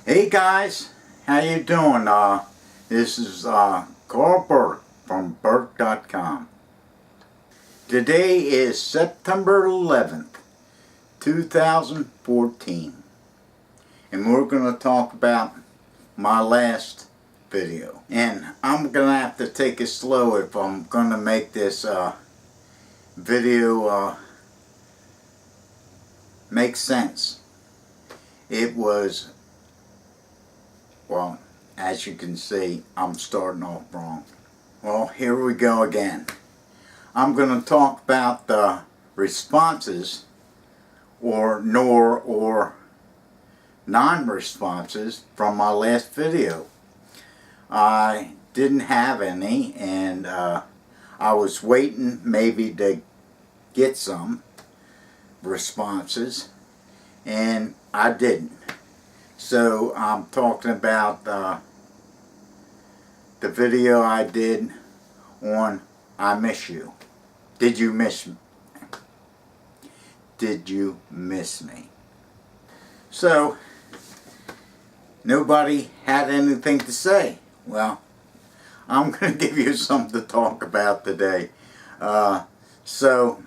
Hey guys, how you doing? This is Carl Burke from Burke.com. Today is September 11th, 2014, and we're going to talk about my last video. And I'm going to have to take it slow if I'm going to make this video make sense. It was, well, as you can see, I'm starting off wrong. Well, here we go again. I'm going to talk about the responses or non-responses from my last video. I didn't have any, and I was waiting maybe to get some responses, and I didn't. So I'm talking about the video I did on I Miss You. Did you miss me? Did you miss me? So nobody had anything to say. Well, I'm going to give you something to talk about today. So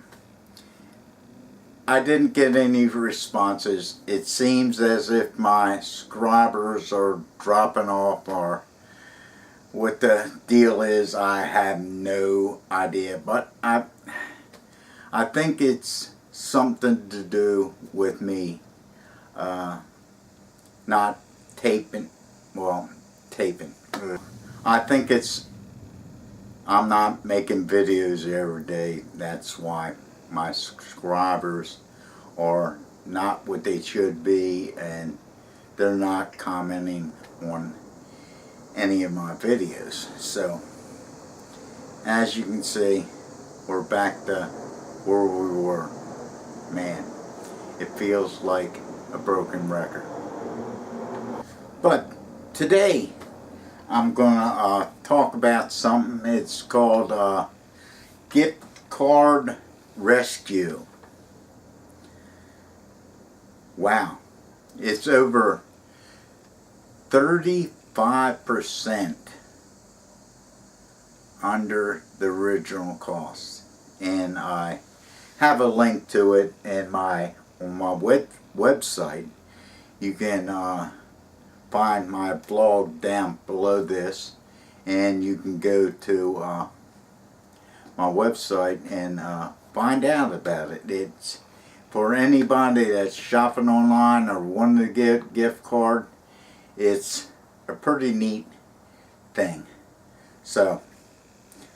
I didn't get any responses. It seems as if my subscribers are dropping off, or what the deal is. I have no idea, but I think it's something to do with me not taping. Well, taping. I think I'm not making videos every day. That's why my subscribers are not what they should be, and they're not commenting on any of my videos. So as you can see, we're back to where we were. Man, it feels like a broken record. But today I'm gonna talk about something. It's called gift card rescue. Wow, it's over 35% under the original cost, and I have a link to it in on my website. You can find my blog down below this, and you can go to my website and find out about it. It's for anybody that's shopping online or wanting to get a gift card. It's a pretty neat thing. So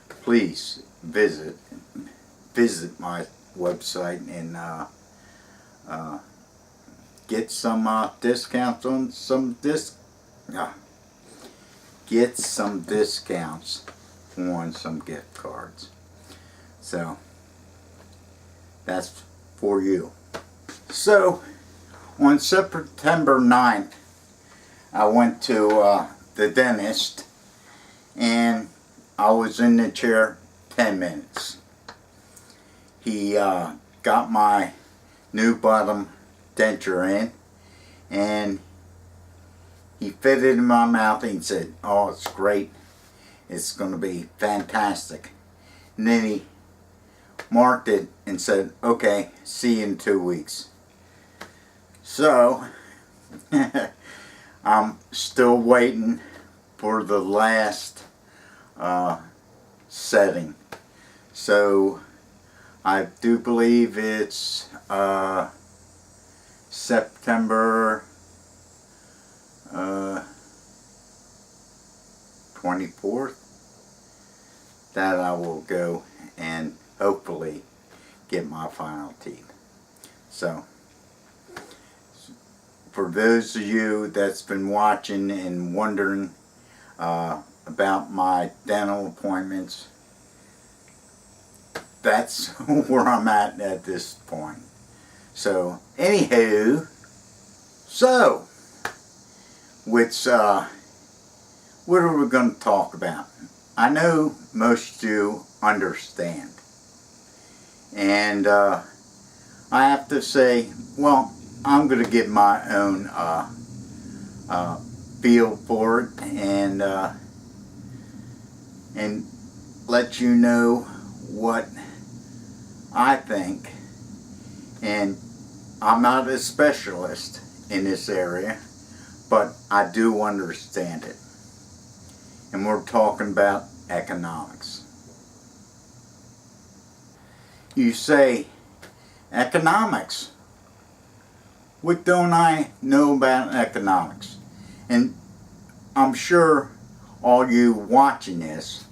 please visit my website and get some discounts on get some discounts on some gift cards. So that's for you. So on September 9th, I went to the dentist, and I was in the chair 10 minutes. He got my new bottom denture in, and he fitted it in my mouth, and he said, "Oh, it's great. It's going to be fantastic." And then he marked it and said, "Okay, see you in 2 weeks." So I'm still waiting for the last setting. So I do believe it's September 24th that I will go and hopefully get my final teeth. So for those of you that's been watching and wondering about my dental appointments, that's where I'm at this point. So anywho, so what are we going to talk about? I know most of you understand, and I have to say, well, I'm going to get my own feel for it and let you know what I think. And I'm not a specialist in this area, but I do understand it. And we're talking about economics. You say, economics? What don't I know about economics? And I'm sure all you watching this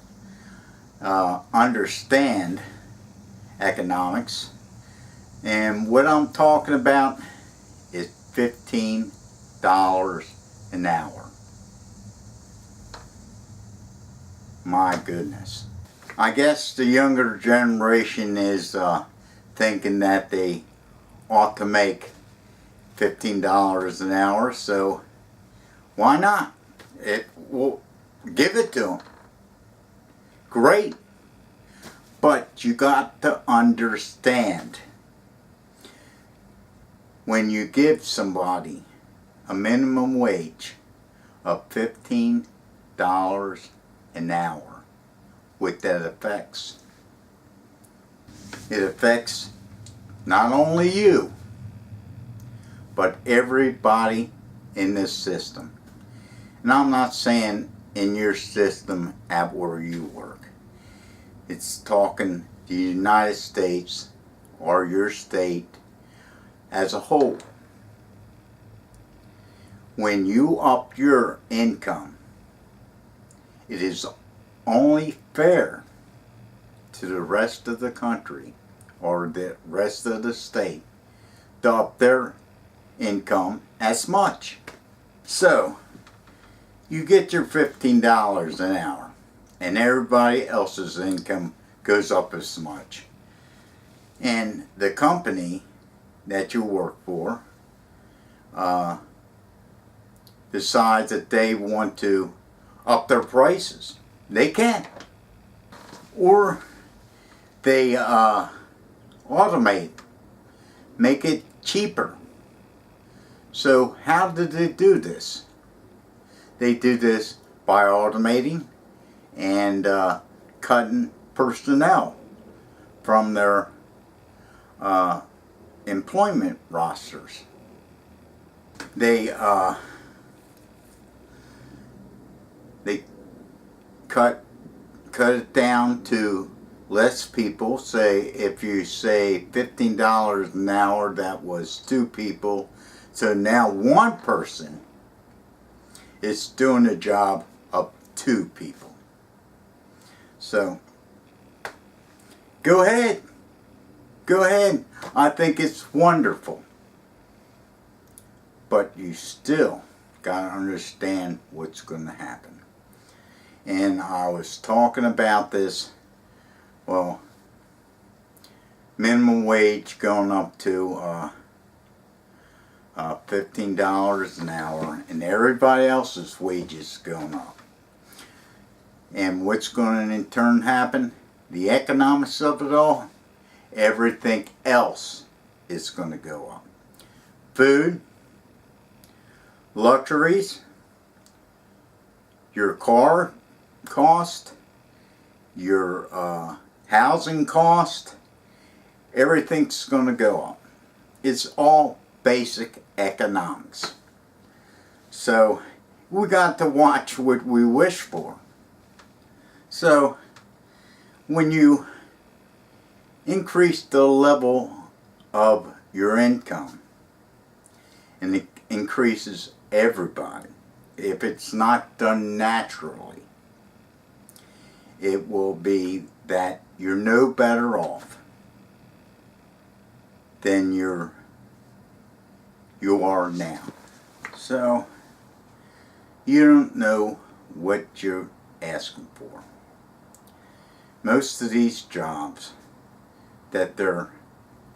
understand economics. And what I'm talking about is $15 an hour. My goodness. I guess the younger generation is thinking that they ought to make $15 an hour, so why not? We'll give it to them. Great. But you got to understand, when you give somebody a minimum wage of $15 an hour, what that affects. It affects not only you, but everybody in this system. And I'm not saying in your system at where you work. It's talking the United States or your state as a whole. When you up your income, it is only fair to the rest of the country or the rest of the state to up their income as much. So, you get your $15 an hour and everybody else's income goes up as much. And the company that you work for decides that they want to up their prices. They can. Or they automate, make it cheaper. So how did they do this? They do this by automating and cutting personnel from their employment rosters. They cut it down to less people. Say if you say $15 an hour, that was 2 people. So now 1 person is doing the job of 2 people. So go ahead. Go ahead. I think it's wonderful. But you still got to understand what's going to happen. And I was talking about this, well, minimum wage going up to $15 an hour, and everybody else's wages going up. And what's going to in turn happen? The economics of it all, everything else is going to go up. Food, luxuries, your car cost, your housing cost, everything's going to go up. It's all basic economics. So we got to watch what we wish for. So when you increase the level of your income, and it increases everybody, if it's not done naturally, it will be that you're no better off than you are now. So you don't know what you're asking for. Most of these jobs that they're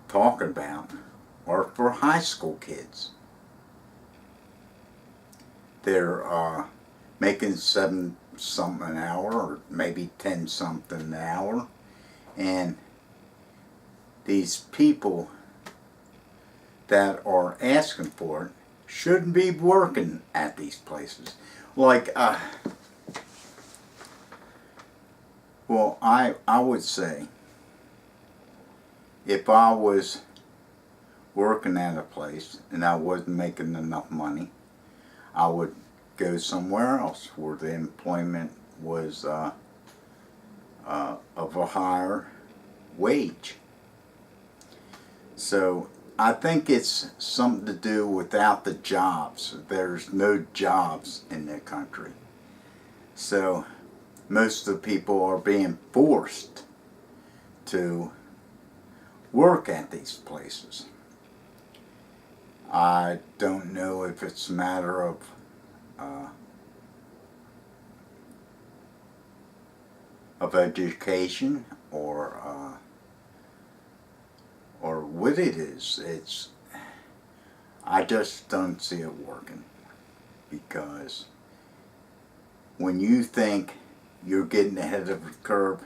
talking about are for high school kids. They're making 7 something an hour, or maybe 10 something an hour, and these people that are asking for it shouldn't be working at these places. Like, well, I would say if I was working at a place and I wasn't making enough money, I would go somewhere else where the employment was of a higher wage. So I think it's something to do without the jobs. There's no jobs in the country. So most of the people are being forced to work at these places. I don't know if it's a matter of education or what it is. I just don't see it working, because when you think you're getting ahead of the curve,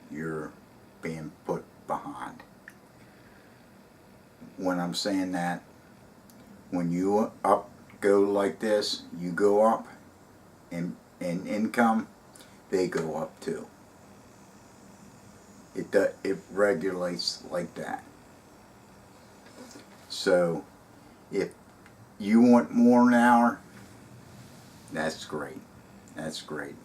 you're being put behind. When I'm saying that, when you go like this, you go up in income, they go up too. It regulates like that. So if you want more an hour, that's great. That's great.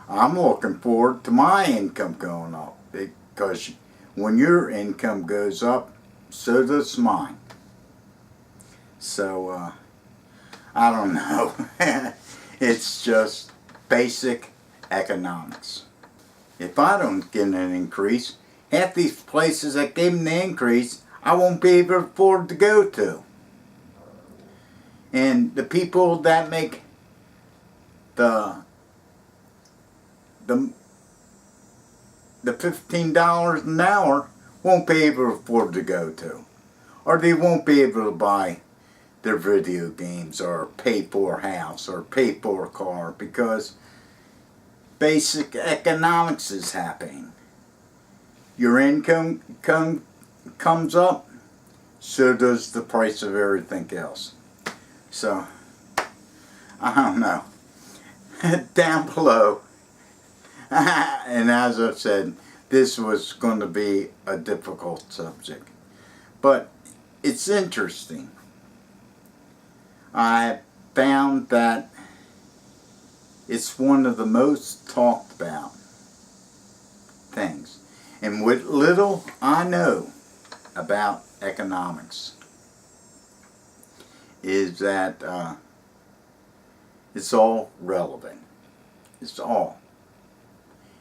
I'm looking forward to my income going up, because when your income goes up, so does mine. So I don't know. It's just basic economics. If I don't get an increase, half these places that gave me the increase, I won't be able to afford to go to. And the people that make the $15 an hour won't be able to afford to go to. Or they won't be able to buy their video games or pay for a house or pay for a car, because basic economics is happening. Your income comes up, so does the price of everything else. So, I don't know. Down below, and as I've said, this was going to be a difficult subject, but it's interesting. I found that it's one of the most talked about things. And what little I know about economics is that it's all relevant. It's all.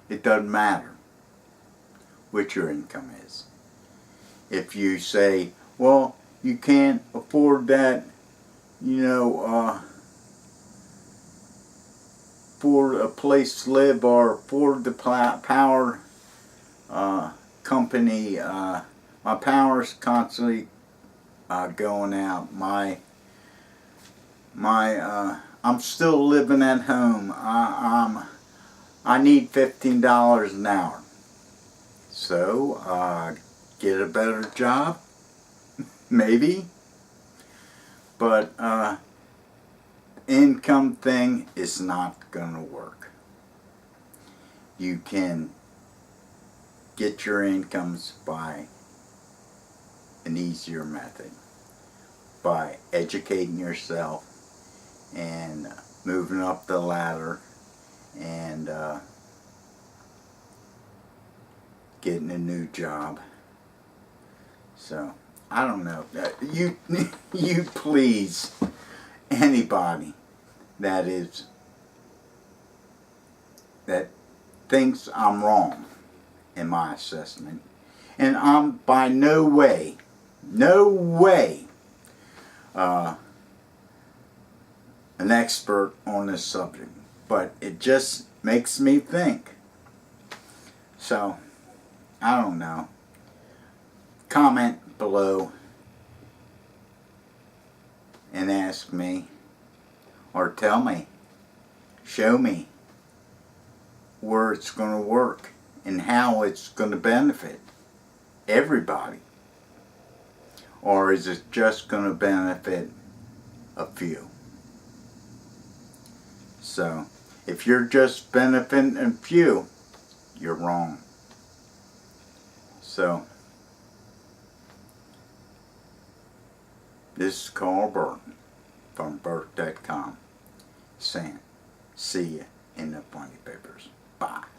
It doesn't matter what your income is. If you say, well, you can't afford that, for a place to live, or for the power company, my power's constantly going out. I'm still living at home. I need $15 an hour. So get a better job, maybe. But income thing is not going to work. You can get your incomes by an easier method, by educating yourself and moving up the ladder and getting a new job. So I don't know. You please, anybody that thinks I'm wrong in my assessment, and I'm by no way an expert on this subject, but it just makes me think. So I don't know. Comment below and ask me, or tell me, show me where it's going to work and how it's going to benefit everybody. or is it just going to benefit a few? So, if you're just benefiting a few, you're wrong. So, this is Carl Burke from Burke.com saying, see ya in the funny papers. Bye.